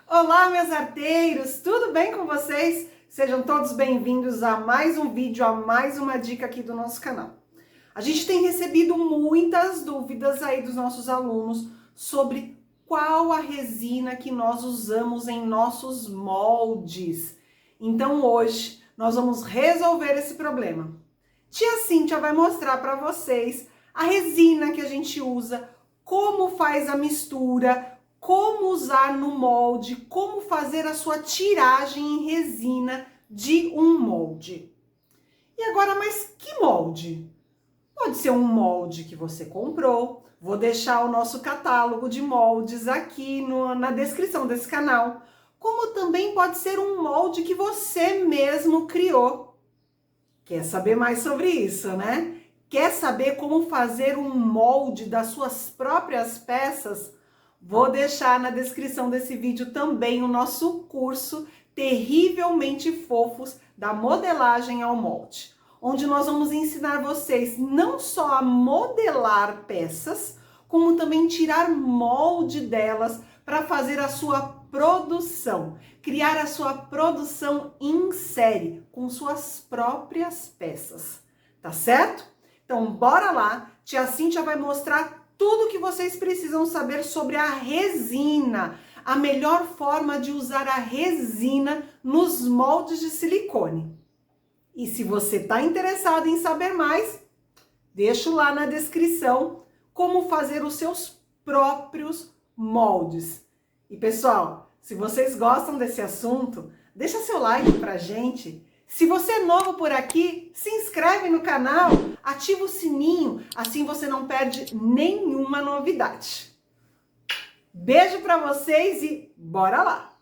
Olá, meus arteiros! Tudo bem com vocês? Sejam todos bem-vindos a mais um vídeo, a mais uma dica aqui do nosso canal. A gente tem recebido muitas dúvidas aí dos nossos alunos sobre qual a resina que nós usamos em nossos moldes. Então hoje nós vamos resolver esse problema. Tia Cíntia vai mostrar para vocês a resina que a gente usa, como faz a mistura, como usar no molde, como fazer a sua tiragem em resina de um molde. E agora, mas que molde? Pode ser um molde que você comprou. Vou deixar o nosso catálogo de moldes aqui na descrição desse canal. Como também pode ser um molde que você mesmo criou. Quer saber mais sobre isso, né? Quer saber como fazer um molde das suas próprias peças? Vou deixar na descrição desse vídeo também o nosso curso Terrivelmente Fofos da Modelagem ao Molde, onde nós vamos ensinar vocês não só a modelar peças, como também tirar molde delas para fazer a sua produção, criar a sua produção em série, com suas próprias peças, tá certo? Então, bora lá, tia Cíntia vai mostrar tudo que vocês precisam saber sobre a resina, a melhor forma de usar a resina nos moldes de silicone. E se você está interessado em saber mais, deixo lá na descrição como fazer os seus próprios moldes. E pessoal, se vocês gostam desse assunto, deixa seu like pra gente. Se você é novo por aqui, se inscreve no canal, ativa o sininho, assim você não perde nenhuma novidade. Beijo pra vocês e bora lá!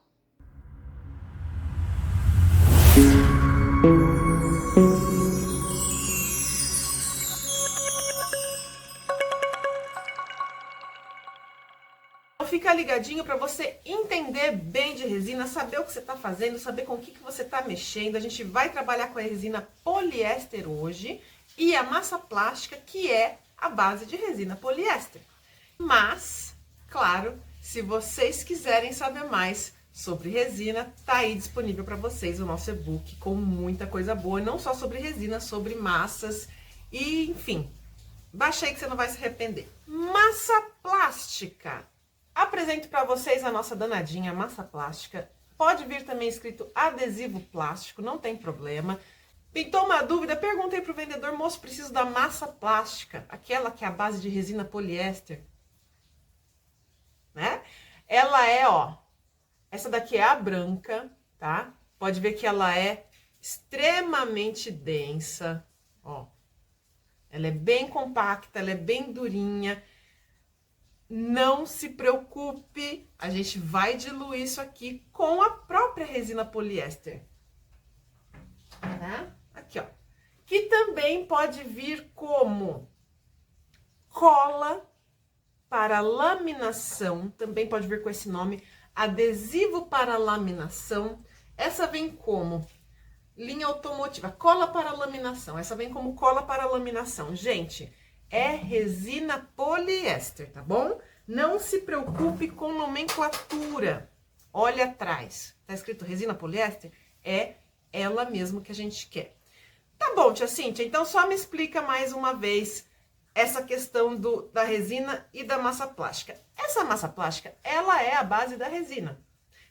Fica ligadinho para você entender bem de resina, saber o que você está fazendo, saber com o que você está mexendo. A gente vai trabalhar com a resina poliéster hoje e a massa plástica, que é a base de resina poliéster. Mas, claro, se vocês quiserem saber mais sobre resina, tá aí disponível para vocês o nosso e-book com muita coisa boa, não só sobre resina, sobre massas e, enfim, baixa aí que você não vai se arrepender. Massa plástica. Apresento para vocês a nossa danadinha massa plástica. Pode vir também escrito adesivo plástico, não tem problema. Pintou uma dúvida? Perguntei para o vendedor: moço, preciso da massa plástica, aquela que é a base de resina poliéster, né? Ela é, ó, essa daqui é a branca, tá? Pode ver que ela é extremamente densa, ó. Ela é bem compacta, ela é bem durinha. Não se preocupe, a gente vai diluir isso aqui com a própria resina poliéster. Tá? Aqui, ó. Que também pode vir como cola para laminação, também pode vir com esse nome, adesivo para laminação. Essa vem como linha automotiva, cola para laminação. Essa vem como cola para laminação. Gente, é resina poliéster, tá bom? Não se preocupe com nomenclatura. Olha atrás, tá escrito resina poliéster? É ela mesmo que a gente quer. Tá bom, tia Cíntia, então só me explica mais uma vez essa questão da resina e da massa plástica. Essa massa plástica, ela é a base da resina.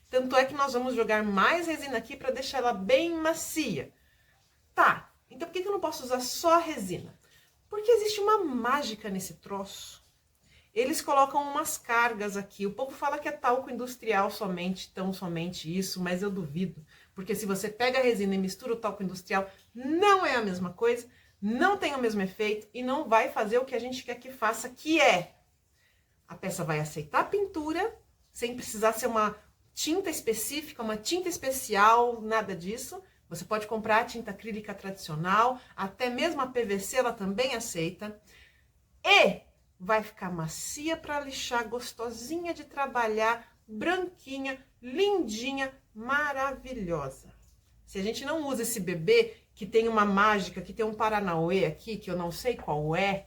Tanto é que nós vamos jogar mais resina aqui para deixar ela bem macia. Tá, então por que eu não posso usar só a resina? Porque existe uma mágica nesse troço. Eles colocam umas cargas aqui. O povo fala que é talco industrial somente, tão somente isso, mas eu duvido. Porque se você pega a resina e mistura o talco industrial, não é a mesma coisa, não tem o mesmo efeito e não vai fazer o que a gente quer que faça, que é a peça vai aceitar a pintura, sem precisar ser uma tinta específica, uma tinta especial, nada disso. Você pode comprar a tinta acrílica tradicional, até mesmo a PVC ela também aceita. E vai ficar macia para lixar, gostosinha de trabalhar, branquinha, lindinha, maravilhosa. Se a gente não usa esse bebê, que tem uma mágica, que tem um paranauê aqui, que eu não sei qual é,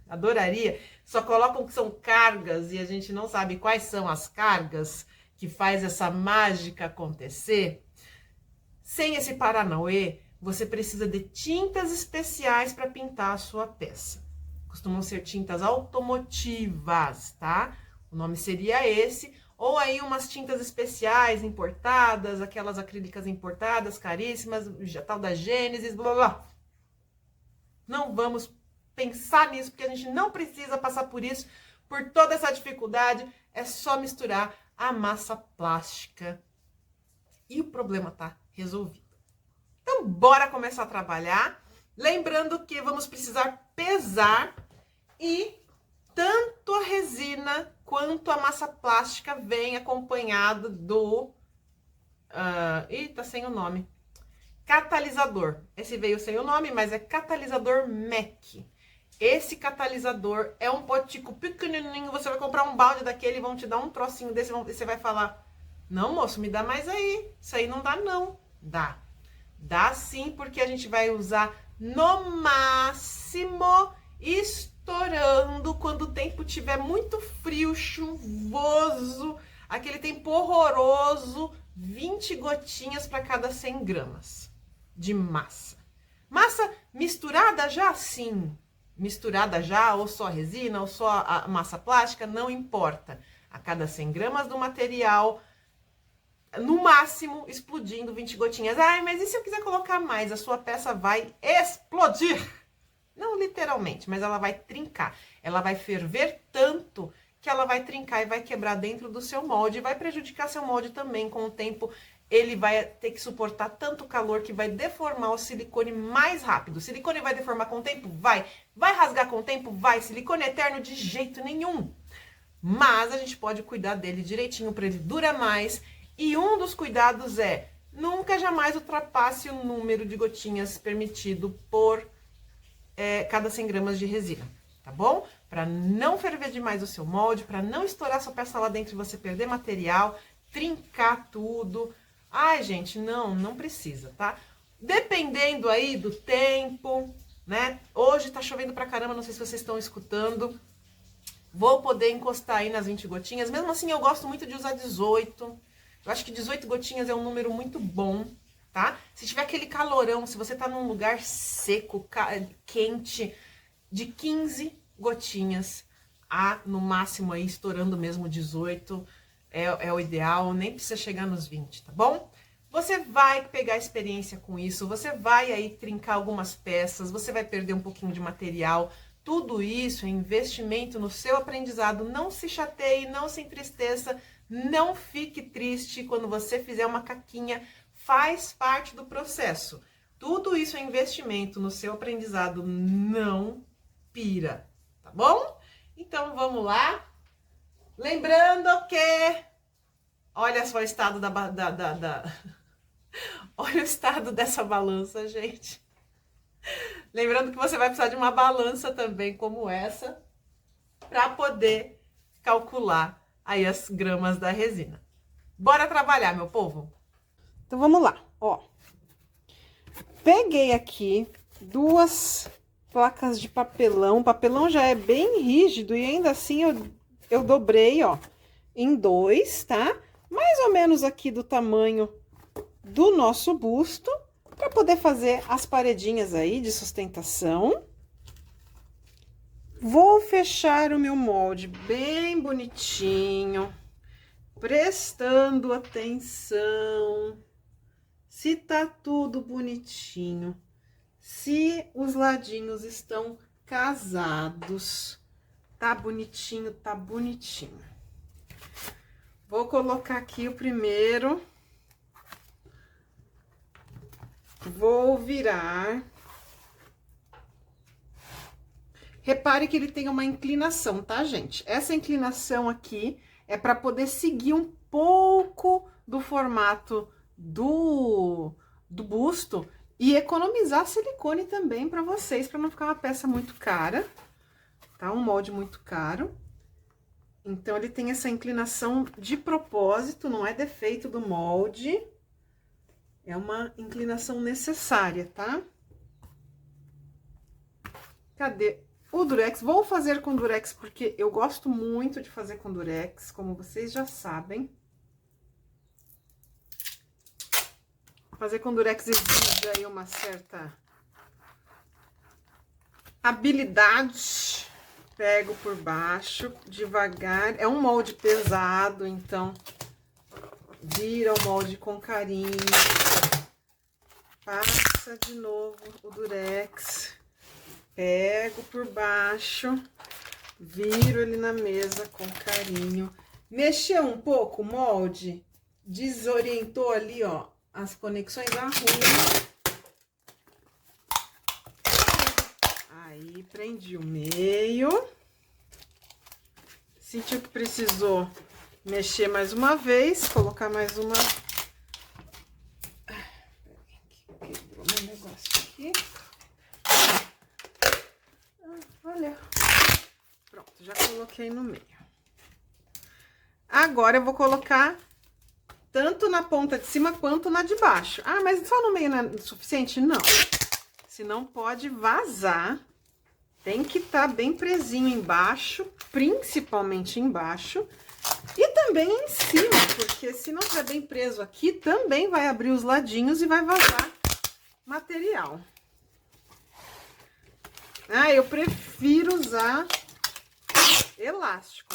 adoraria, só colocam que são cargas e a gente não sabe quais são as cargas, que faz essa mágica acontecer, sem esse paranauê, você precisa de tintas especiais para pintar a sua peça. Costumam ser tintas automotivas, tá? O nome seria esse, ou aí umas tintas especiais importadas, aquelas acrílicas importadas, caríssimas, tal da Gênesis, blá blá. Não vamos pensar nisso, porque a gente não precisa passar por isso, por toda essa dificuldade, é só misturar a massa plástica e o problema tá resolvido. Então, bora começar a trabalhar. Lembrando que vamos precisar pesar e tanto a resina quanto a massa plástica vem acompanhado do... tá sem o nome. Catalisador. Esse veio sem o nome, mas é catalisador MEC. Esse catalisador é um potico pequenininho, você vai comprar um balde daquele e vão te dar um trocinho desse, você vai falar, não moço, me dá mais aí, isso aí não dá não. Dá. Dá sim, porque a gente vai usar no máximo estourando quando o tempo estiver muito frio, chuvoso, aquele tempo horroroso, 20 gotinhas para cada 100 gramas de massa. Massa misturada já? Sim. Misturada já, ou só resina, ou só a massa plástica, não importa. A cada 100 gramas do material, no máximo, explodindo 20 gotinhas. Ai, mas e se eu quiser colocar mais? A sua peça vai explodir. Não literalmente, mas ela vai trincar. Ela vai ferver tanto que ela vai trincar e vai quebrar dentro do seu molde. E vai prejudicar seu molde também. Com o tempo, ele vai ter que suportar tanto calor que vai deformar o silicone mais rápido. O silicone vai deformar com o tempo? Vai. Vai rasgar com o tempo? Vai. Silicone eterno de jeito nenhum. Mas a gente pode cuidar dele direitinho para ele durar mais. E um dos cuidados é nunca jamais ultrapasse o número de gotinhas permitido por cada 100 gramas de resina, tá bom? Para não ferver demais o seu molde, para não estourar sua peça lá dentro e você perder material, trincar tudo. Ai, gente, não precisa, tá? Dependendo aí do tempo, né? Hoje tá chovendo pra caramba, não sei se vocês estão escutando. Vou poder encostar aí nas 20 gotinhas. Mesmo assim, eu gosto muito de usar 18. Eu acho que 18 gotinhas é um número muito bom, tá? Se tiver aquele calorão, se você tá num lugar seco, quente, de 15 gotinhas a, no máximo aí, estourando mesmo 18, é o ideal, nem precisa chegar nos 20, tá bom? Você vai pegar experiência com isso, você vai aí trincar algumas peças, você vai perder um pouquinho de material, tudo isso é investimento no seu aprendizado. Não se chateie, não se entristeça, não fique triste quando você fizer uma caquinha, faz parte do processo. Tudo isso é investimento no seu aprendizado, não pira, tá bom? Então vamos lá. Lembrando que, olha só o estado olha o estado dessa balança, gente. Lembrando que você vai precisar de uma balança também como essa para poder calcular aí as gramas da resina. Bora trabalhar, meu povo? Então vamos lá, ó. Peguei aqui 2 placas de papelão. O papelão já é bem rígido e ainda assim eu dobrei, ó, em 2, tá? Mais ou menos aqui do tamanho do nosso busto, para poder fazer as paredinhas aí de sustentação. Vou fechar o meu molde bem bonitinho, prestando atenção se tá tudo bonitinho, se os ladinhos estão casados. Tá bonitinho, tá bonitinho. Vou colocar aqui o primeiro. Vou virar. Repare que ele tem uma inclinação, tá, gente? Essa inclinação aqui é para poder seguir um pouco do formato do busto e economizar silicone também para vocês, para não ficar uma peça muito cara, tá? Um molde muito caro. Então, ele tem essa inclinação de propósito, não é defeito do molde. É uma inclinação necessária, tá? Cadê o durex? Vou fazer com durex porque eu gosto muito de fazer com durex, como vocês já sabem. Fazer com durex exige aí uma certa habilidade. Pego por baixo, devagar. É um molde pesado, então vira o molde com carinho. Passa de novo o durex. Pego por baixo, viro ele na mesa com carinho. Mexeu um pouco o molde, desorientou ali, ó, as conexões, arruma. Aí, prendi o meio. Sentiu que precisou mexer mais uma vez, colocar mais uma... Quebrou meu negócio aqui. Olha. Pronto, já coloquei no meio. Agora eu vou colocar tanto na ponta de cima quanto na de baixo. Ah, mas só no meio não é suficiente? Não. Senão pode vazar. Tem que estar bem presinho embaixo, principalmente embaixo. E também em cima, porque se não estiver bem preso aqui, também vai abrir os ladinhos e vai vazar material. Ah, eu prefiro usar elástico.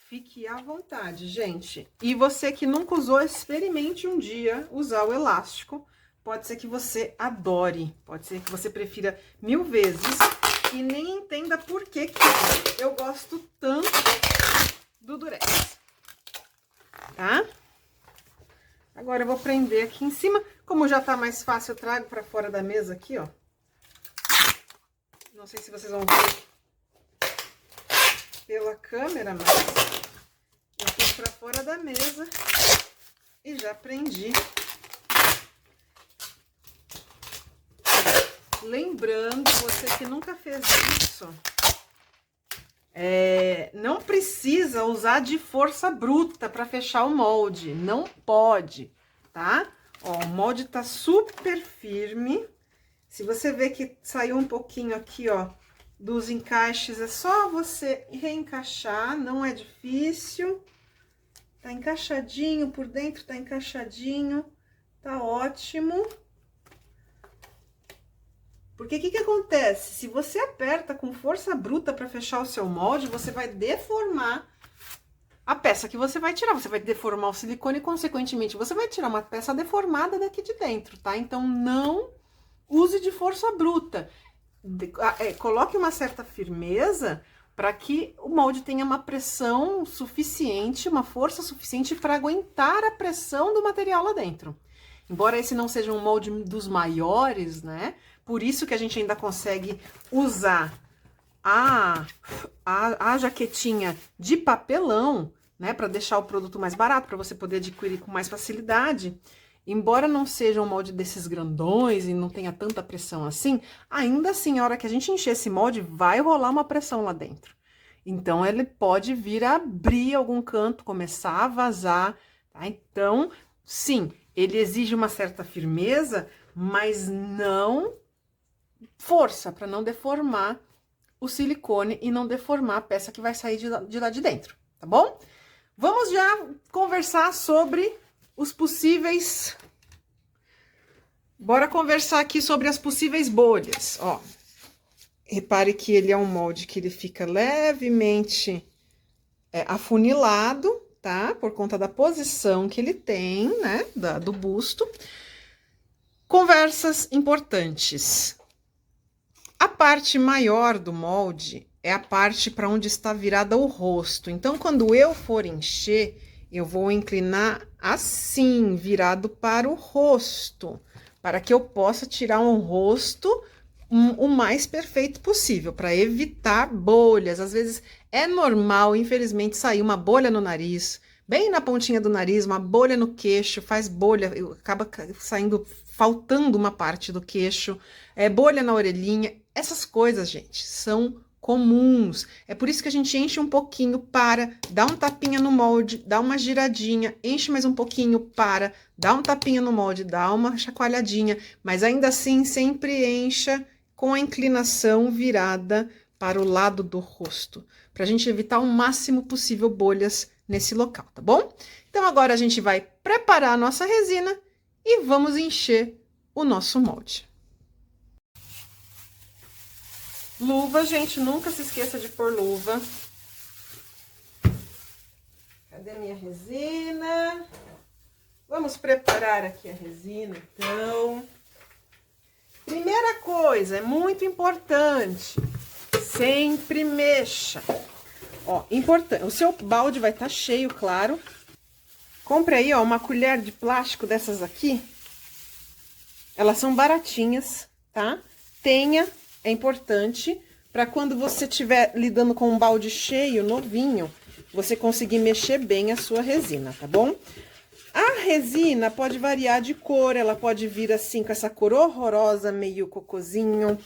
Fique à vontade, gente. E você que nunca usou, experimente um dia usar o elástico. Pode ser que você adore, pode ser que você prefira 1000 vezes e nem entenda por que eu gosto tanto do durex, tá? Agora eu vou prender aqui em cima. Como já tá mais fácil, eu trago pra fora da mesa aqui, ó. Não sei se vocês vão ver pela câmera, mas eu fiz pra fora da mesa e já prendi. Lembrando, você que nunca fez isso, não precisa usar de força bruta para fechar o molde, não pode, tá? Ó, o molde tá super firme. Se você vê que saiu um pouquinho aqui, ó, dos encaixes, é só você reencaixar, não é difícil. Tá encaixadinho, por dentro tá encaixadinho, tá ótimo. Porque o que acontece? Se você aperta com força bruta para fechar o seu molde, você vai deformar a peça que você vai tirar. Você vai deformar o silicone e, consequentemente, você vai tirar uma peça deformada daqui de dentro, tá? Então, não use de força bruta. Coloque uma certa firmeza para que o molde tenha uma pressão suficiente, uma força suficiente para aguentar a pressão do material lá dentro. Embora esse não seja um molde dos maiores, né? Por isso que a gente ainda consegue usar a jaquetinha de papelão, né? Para deixar o produto mais barato, para você poder adquirir com mais facilidade. Embora não seja um molde desses grandões e não tenha tanta pressão assim, ainda assim, a hora que a gente encher esse molde, vai rolar uma pressão lá dentro. Então, ele pode vir a abrir algum canto, começar a vazar, tá? Então, sim, ele exige uma certa firmeza, mas não força, para não deformar o silicone e não deformar a peça que vai sair de lá de dentro, tá bom? Vamos já conversar sobre os possíveis... Bora conversar aqui sobre as possíveis bolhas, ó. Repare que ele é um molde que ele fica levemente afunilado, tá? Por conta da posição que ele tem, né? Do busto. Conversas importantes. A parte maior do molde é a parte para onde está virada o rosto. Então, quando eu for encher, eu vou inclinar assim, virado para o rosto, para que eu possa tirar um rosto o mais perfeito possível, para evitar bolhas. Às vezes é normal, infelizmente, sair uma bolha no nariz, bem na pontinha do nariz, uma bolha no queixo, faz bolha, acaba saindo, faltando uma parte do queixo, bolha na orelhinha. Essas coisas, gente, são comuns. É por isso que a gente enche um pouquinho, dá um tapinha no molde, dá uma giradinha, enche mais um pouquinho, dá um tapinha no molde, dá uma chacoalhadinha, mas ainda assim sempre encha com a inclinação virada para o lado do rosto, para a gente evitar o máximo possível bolhas nesse local, tá bom? Então agora a gente vai preparar a nossa resina e vamos encher o nosso molde. Luva, gente, nunca se esqueça de pôr luva. Cadê minha resina? Vamos preparar aqui a resina, então. Primeira coisa, é muito importante, sempre mexa. Ó, importante, o seu balde vai estar cheio, claro. Compre aí, ó, uma colher de plástico dessas aqui. Elas são baratinhas, tá? Tenha, é importante, para quando você estiver lidando com um balde cheio, novinho, você conseguir mexer bem a sua resina, tá bom? A resina pode variar de cor, ela pode vir assim com essa cor horrorosa, meio cocozinho,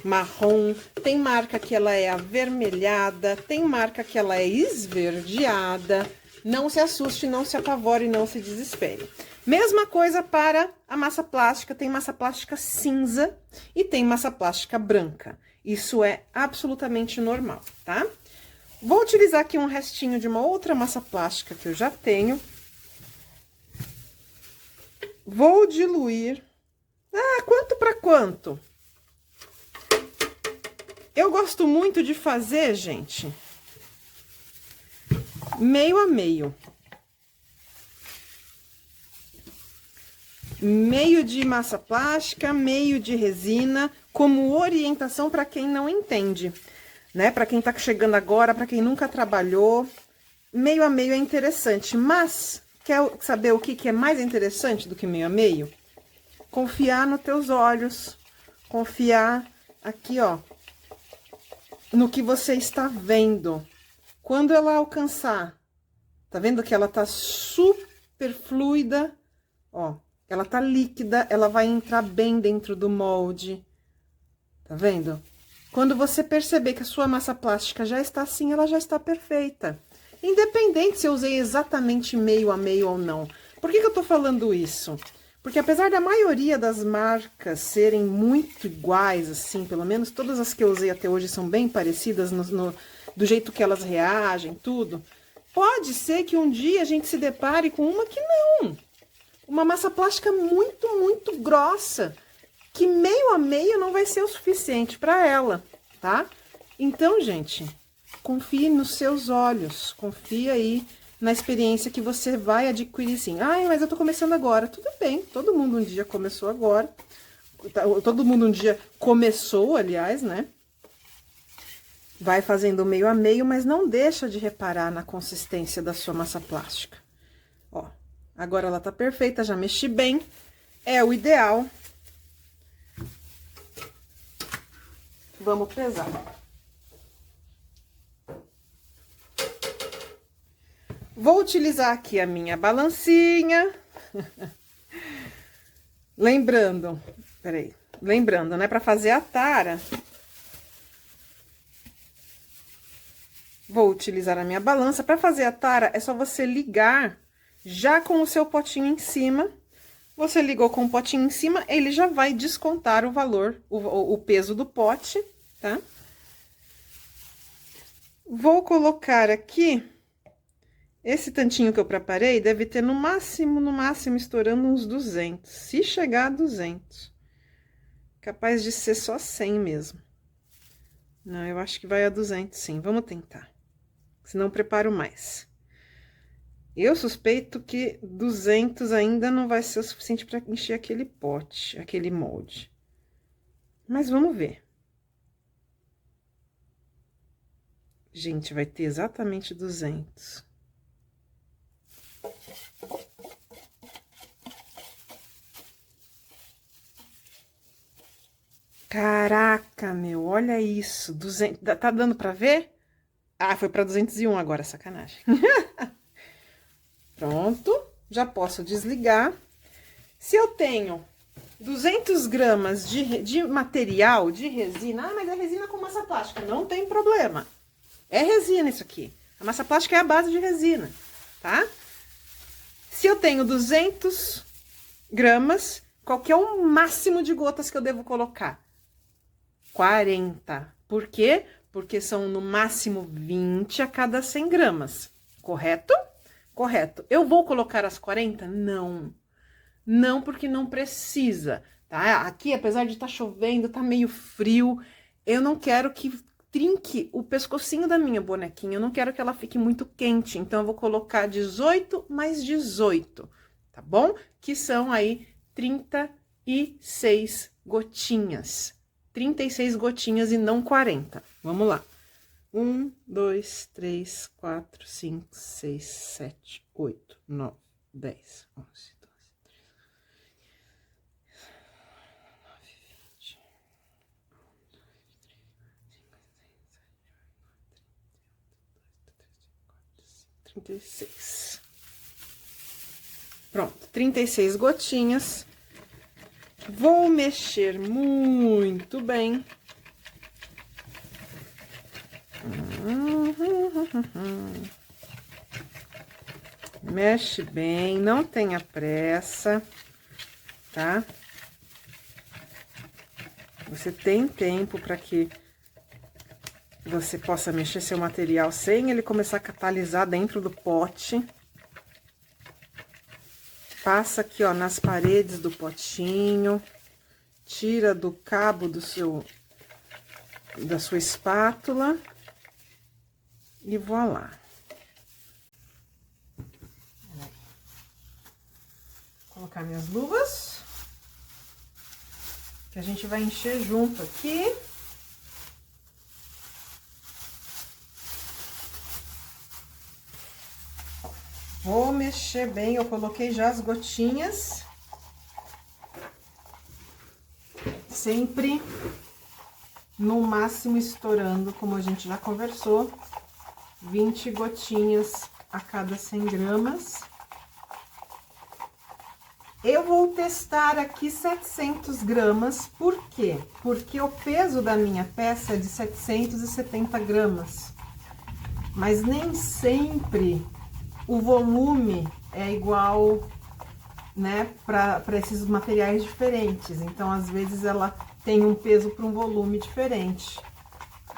marrom. Tem marca que ela é avermelhada, tem marca que ela é esverdeada. Não se assuste, não se apavore, não se desespere. Mesma coisa para a massa plástica, tem massa plástica cinza e tem massa plástica branca. Isso é absolutamente normal, tá? Vou utilizar aqui um restinho de uma outra massa plástica que eu já tenho. Vou diluir. Ah, quanto para quanto? Eu gosto muito de fazer, gente, meio a meio. Meio de massa plástica, meio de resina, como orientação para quem não entende, né? Para quem tá chegando agora, para quem nunca trabalhou, meio a meio é interessante, mas quer saber o que é mais interessante do que meio a meio? Confiar nos teus olhos, confiar aqui, ó, no que você está vendo. Quando ela alcançar, tá vendo que ela tá super fluida, ó, ela tá líquida, ela vai entrar bem dentro do molde, tá vendo? Quando você perceber que a sua massa plástica já está assim, ela já está perfeita. Independente se eu usei exatamente meio a meio ou não. Por que eu tô falando isso? Porque apesar da maioria das marcas serem muito iguais, assim, pelo menos todas as que eu usei até hoje são bem parecidas do jeito que elas reagem, tudo. Pode ser que um dia a gente se depare com uma que não. Uma massa plástica muito, muito grossa, que meio a meio não vai ser o suficiente para ela, tá? Então, gente, confie nos seus olhos, confie aí na experiência que você vai adquirir, sim. Ai, mas eu tô começando agora. Tudo bem, todo mundo um dia começou agora. Todo mundo um dia começou, aliás, né? Vai fazendo meio a meio, mas não deixa de reparar na consistência da sua massa plástica. Ó, agora ela tá perfeita, já mexi bem. É o ideal. Vamos pesar. Vou utilizar aqui a minha balancinha. Lembrando, peraí, né, para fazer a tara, vou utilizar a minha balança. Para fazer a tara, é só você ligar já com o seu potinho em cima. Você ligou com o potinho em cima, ele já vai descontar o valor, o peso do pote, tá? Vou colocar aqui, esse tantinho que eu preparei deve ter no máximo, estourando uns 200. Se chegar a 200. Capaz de ser só 100 mesmo. Não, eu acho que vai a 200 sim, vamos tentar. Senão preparo mais. Eu suspeito que 200 ainda não vai ser o suficiente para encher aquele pote, aquele molde. Mas vamos ver. Gente, vai ter exatamente 200. Caraca, meu, olha isso. 200, tá dando para ver? Ah, foi para 201 agora, sacanagem. Pronto, já posso desligar. Se eu tenho 200 gramas de material, de resina... Ah, mas é resina com massa plástica. Não tem problema. É resina isso aqui. A massa plástica é a base de resina, tá? Se eu tenho 200 gramas, qual que é o máximo de gotas que eu devo colocar? 40. Por quê? Porque são no máximo 20 a cada 100 gramas. Correto? Correto. Eu vou colocar as 40? Não. Não, porque não precisa, tá? Aqui, apesar de estar chovendo, tá meio frio, eu não quero que trinque o pescocinho da minha bonequinha, eu não quero que ela fique muito quente, então eu vou colocar 18 mais 18, tá bom? Que são aí 36 gotinhas. 36 gotinhas e não 40. Vamos lá. 1, 2, 3, 4, 5, 6, 7, 8, 9, 10, 11, 12, 36. Pronto, 36 gotinhas. Vou mexer muito bem. Mexe bem, não tenha pressa, tá? Você tem tempo para que você possa mexer seu material sem ele começar a catalisar dentro do pote. Passa aqui, ó, nas paredes do potinho, tira do cabo da sua espátula e voilá. Vou colocar minhas luvas, que a gente vai encher junto aqui. Vou mexer bem, eu coloquei já as gotinhas. Sempre no máximo estourando, como a gente já conversou, 20 gotinhas a cada 100 gramas. Eu vou testar aqui 700 gramas, por quê? Porque o peso da minha peça é de 770 gramas, mas nem sempre o volume é igual, né, para esses materiais diferentes. Então, às vezes, ela tem um peso para um volume diferente.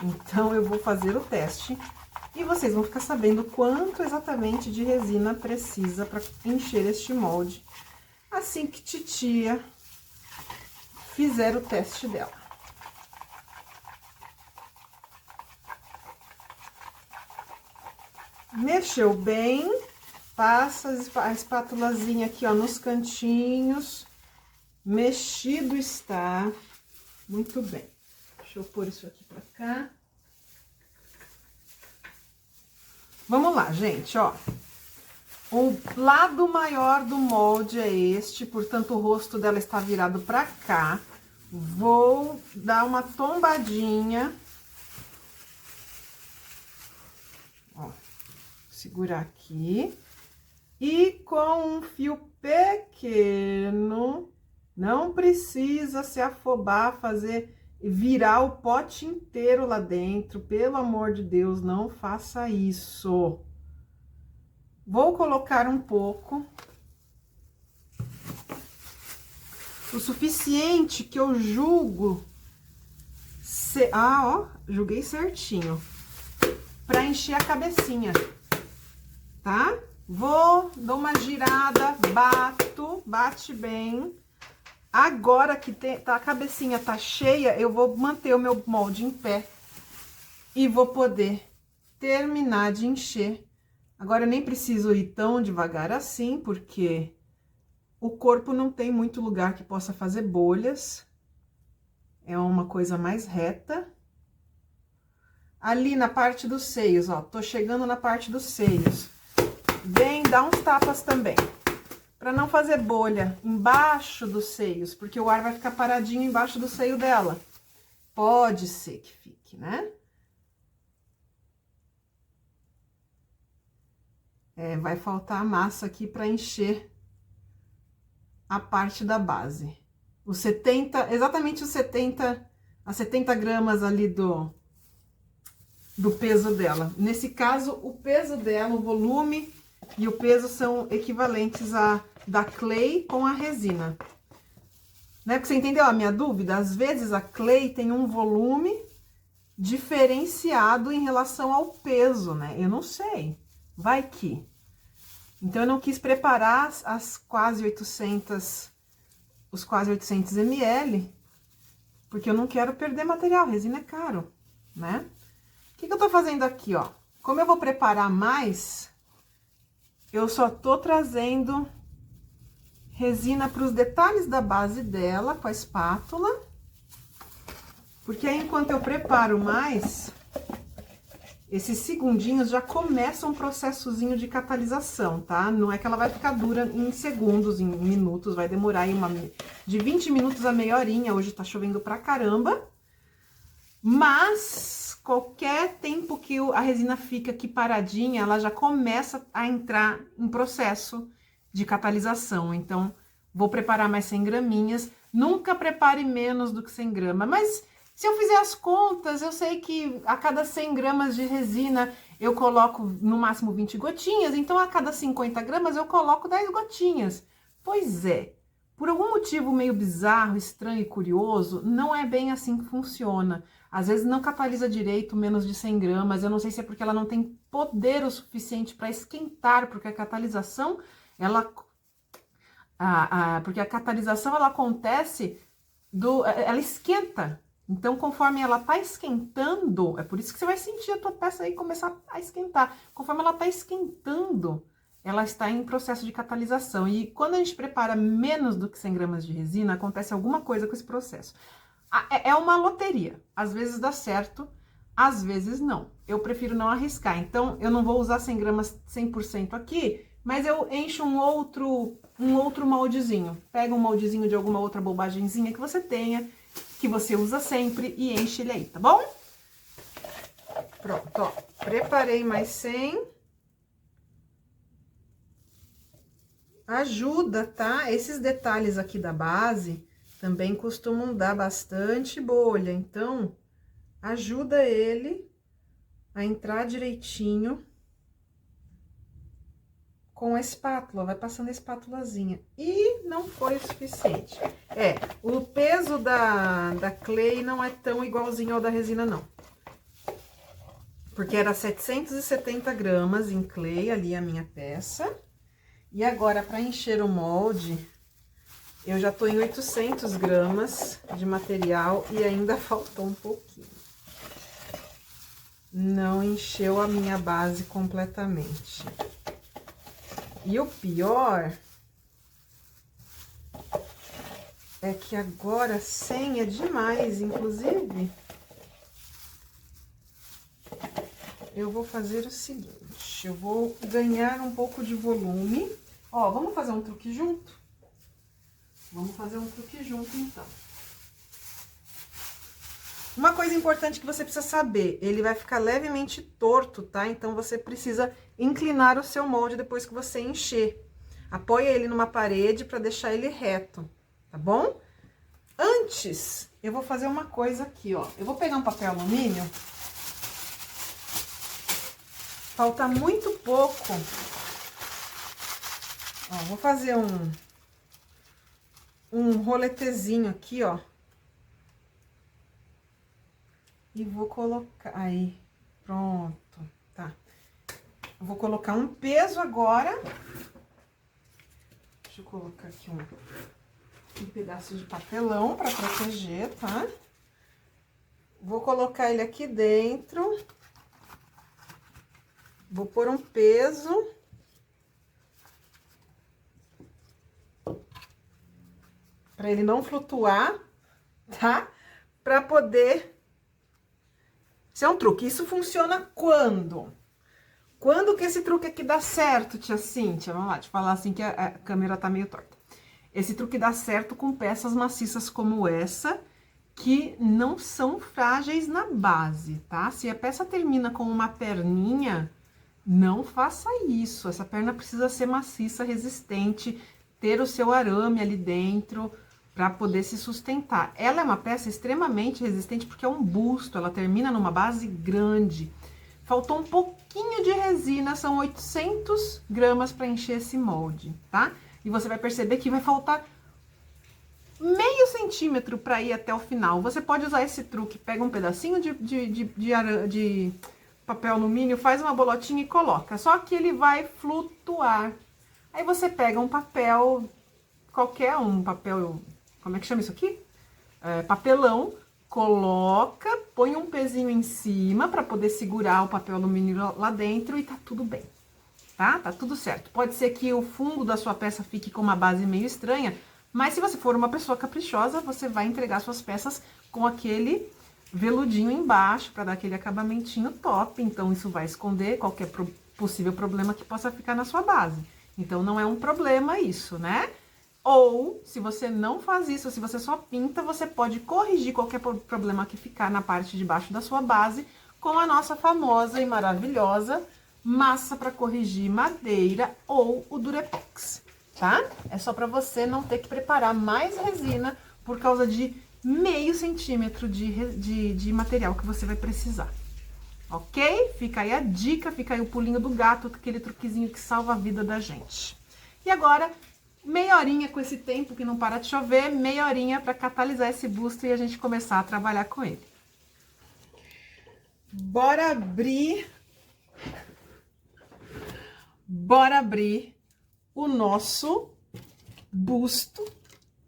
Então, eu vou fazer o teste e vocês vão ficar sabendo quanto exatamente de resina precisa para encher este molde, assim que titia fizer o teste dela. Mexeu bem, passa a espátulazinha aqui, ó, nos cantinhos. Mexido está. Muito bem. Deixa eu pôr isso aqui pra cá. Vamos lá, gente, ó. O lado maior do molde é este, portanto, o rosto dela está virado pra cá. Vou dar uma tombadinha. Ó. Segurar aqui e com um fio pequeno, não precisa se afobar, virar o pote inteiro lá dentro, pelo amor de Deus, não faça isso. Vou colocar um pouco, o suficiente que eu julgo, julguei certinho, para encher a cabecinha. Tá? Dou uma girada, bate bem. Agora que a cabecinha tá cheia, eu vou manter o meu molde em pé e vou poder terminar de encher. Agora, eu nem preciso ir tão devagar assim, porque o corpo não tem muito lugar que possa fazer bolhas. É uma coisa mais reta. Ali na parte dos seios, ó, tô chegando na parte dos seios. Vem dar uns tapas também, para não fazer bolha embaixo dos seios, porque o ar vai ficar paradinho embaixo do seio dela. Pode ser que fique, né? Vai faltar a massa aqui para encher a parte da base. Exatamente os 70 gramas ali do peso dela. Nesse caso, o peso dela, o volume e o peso são equivalentes da clay com a resina. Né? Porque você entendeu a minha dúvida? Às vezes a clay tem um volume diferenciado em relação ao peso, né? Eu não sei. Vai que. Então, eu não quis preparar os quase 800 ml, porque eu não quero perder material, resina é caro, né? O que eu tô fazendo aqui, ó? Como eu vou preparar mais, eu só tô trazendo resina para os detalhes da base dela com a espátula, porque aí enquanto eu preparo mais, esses segundinhos já começam um processozinho de catalisação, tá? Não é que ela vai ficar dura em segundos, em minutos, vai demorar aí de 20 minutos a meia horinha. Hoje tá chovendo pra caramba, mas qualquer tempo que a resina fica aqui paradinha, ela já começa a entrar em processo de catalisação. Então, vou preparar mais 100 graminhas, nunca prepare menos do que 100 gramas, mas se eu fizer as contas, eu sei que a cada 100 gramas de resina eu coloco no máximo 20 gotinhas, então a cada 50 gramas eu coloco 10 gotinhas. Pois é, por algum motivo meio bizarro, estranho e curioso, não é bem assim que funciona. Às vezes não catalisa direito menos de 100 gramas, eu não sei se é porque ela não tem poder o suficiente para esquentar, porque a catalisação, porque a catalisação ela acontece, ela esquenta. Então, conforme ela tá esquentando, é por isso que você vai sentir a tua peça aí começar a esquentar. Conforme ela tá esquentando, ela está em processo de catalisação. E quando a gente prepara menos do que 100 gramas de resina, acontece alguma coisa com esse processo. É uma loteria. Às vezes dá certo, às vezes não. Eu prefiro não arriscar. Então, eu não vou usar 100 gramas 100% aqui, mas eu encho um outro moldezinho. Pega um moldezinho de alguma outra bobagemzinha que você tenha, que você usa sempre, e enche ele aí, tá bom? Pronto, ó, preparei mais 100. Ajuda, tá? Esses detalhes aqui da base também costumam dar bastante bolha, então ajuda ele a entrar direitinho com a espátula, vai passando a espátulazinha. E não foi o suficiente. O peso da clay não é tão igualzinho ao da resina, não. Porque era 770 gramas em clay, ali a minha peça. E agora, para encher o molde, eu já tô em 800 gramas de material e ainda faltou um pouquinho. Não encheu a minha base completamente. E o pior é que agora 100 é demais, inclusive, eu vou fazer o seguinte, eu vou ganhar um pouco de volume. Ó, vamos fazer um truque junto? Vamos fazer um truque junto, então. Uma coisa importante que você precisa saber, ele vai ficar levemente torto, tá? Então, você precisa inclinar o seu molde depois que você encher. Apoia ele numa parede para deixar ele reto, tá bom? Antes, eu vou fazer uma coisa aqui, ó. Eu vou pegar um papel alumínio. Falta muito pouco. Ó, vou fazer um roletezinho aqui, ó. E vou colocar aí, pronto, tá. Eu vou colocar um peso agora. Deixa eu colocar aqui um pedaço de papelão para proteger, tá? Vou colocar ele aqui dentro. Vou pôr um peso. Para ele não flutuar, tá? Para poder... Isso é um truque. Isso funciona quando? Quando que esse truque aqui dá certo, tia Cíntia? Vamos lá, te falar assim que a câmera tá meio torta. Esse truque dá certo com peças maciças como essa, que não são frágeis na base, tá? Se a peça termina com uma perninha, não faça isso. Essa perna precisa ser maciça, resistente, ter o seu arame ali dentro, para poder se sustentar. Ela é uma peça extremamente resistente porque é um busto, ela termina numa base grande. Faltou um pouquinho de resina, são 800 gramas para encher esse molde, tá? E você vai perceber que vai faltar meio centímetro para ir até o final. Você pode usar esse truque, pega um pedacinho de papel alumínio, faz uma bolotinha e coloca. Só que ele vai flutuar, Aí você pega um papel, qualquer um papel, como é que chama isso aqui? Papelão, coloca, põe um pezinho em cima para poder segurar o papel alumínio lá dentro e tá tudo bem, tá? Tá tudo certo. Pode ser que o fundo da sua peça fique com uma base meio estranha, mas se você for uma pessoa caprichosa, você vai entregar suas peças com aquele veludinho embaixo para dar aquele acabamentinho top. Então, isso vai esconder qualquer possível problema que possa ficar na sua base. Então, não é um problema isso, né? Ou, se você não faz isso, se você só pinta, você pode corrigir qualquer problema que ficar na parte de baixo da sua base com a nossa famosa e maravilhosa massa para corrigir madeira ou o Durepox, tá? É só para você não ter que preparar mais resina por causa de meio centímetro de material que você vai precisar. Ok? Fica aí a dica, fica aí o pulinho do gato, aquele truquezinho que salva a vida da gente. E agora, meia horinha com esse tempo que não para de chover, meia horinha para catalisar esse busto e a gente começar a trabalhar com ele. Bora abrir o nosso busto.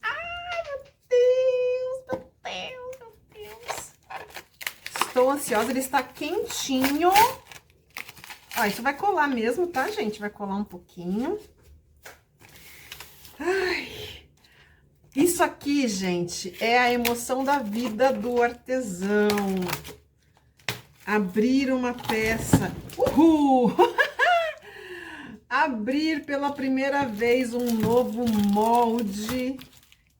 Ai, meu Deus, meu Deus, meu Deus. Estou ansiosa, ele está quentinho. Ó, isso vai colar mesmo, tá, gente? Vai colar um pouquinho. Ai, isso aqui, gente, é a emoção da vida do artesão. Abrir uma peça. Uhul! Abrir pela primeira vez um novo molde.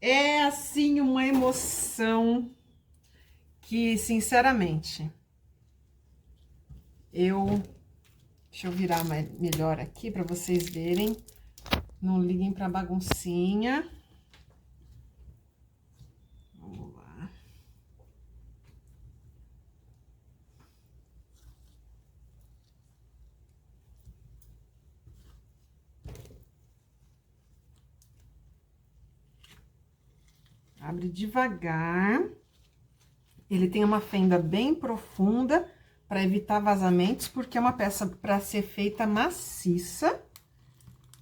É, assim, uma emoção que, sinceramente, deixa eu virar melhor aqui para vocês verem. Não liguem para baguncinha. Vamos lá. Abre devagar. Ele tem uma fenda bem profunda para evitar vazamentos, porque é uma peça para ser feita maciça.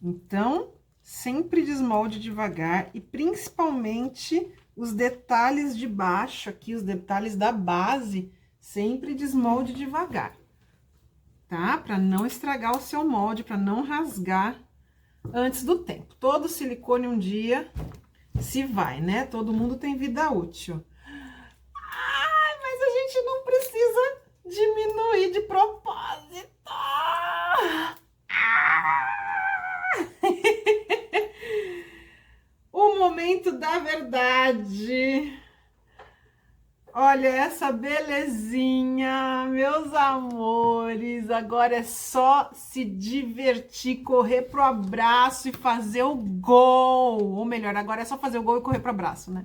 Então, sempre desmolde devagar e principalmente os detalhes de baixo aqui, os detalhes da base, sempre desmolde devagar, tá? Para não estragar o seu molde, para não rasgar antes do tempo. Todo silicone um dia se vai, né? Todo mundo tem vida útil. Ai, mas a gente não precisa diminuir de propósito. O momento da verdade. Olha essa belezinha, meus amores. Agora é só se divertir, correr pro abraço e fazer o gol. Ou melhor, agora é só fazer o gol e correr pro abraço, né?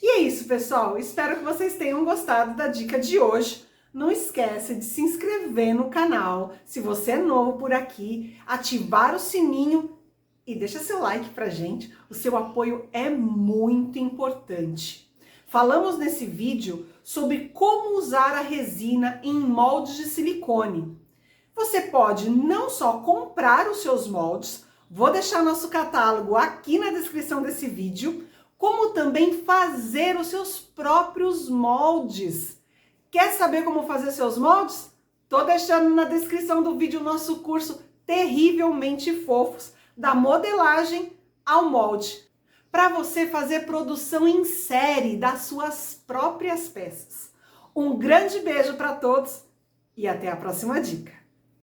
E é isso, pessoal. Espero que vocês tenham gostado da dica de hoje. Não esquece de se inscrever no canal, se você é novo por aqui, ativar o sininho e deixa seu like pra gente. O seu apoio é muito importante. Falamos nesse vídeo sobre como usar a resina em moldes de silicone. Você pode não só comprar os seus moldes, vou deixar nosso catálogo aqui na descrição desse vídeo, como também fazer os seus próprios moldes. Quer saber como fazer seus moldes? Tô deixando na descrição do vídeo o nosso curso Terrivelmente Fofos, da modelagem ao molde, para você fazer produção em série das suas próprias peças. Um grande beijo para todos e até a próxima dica!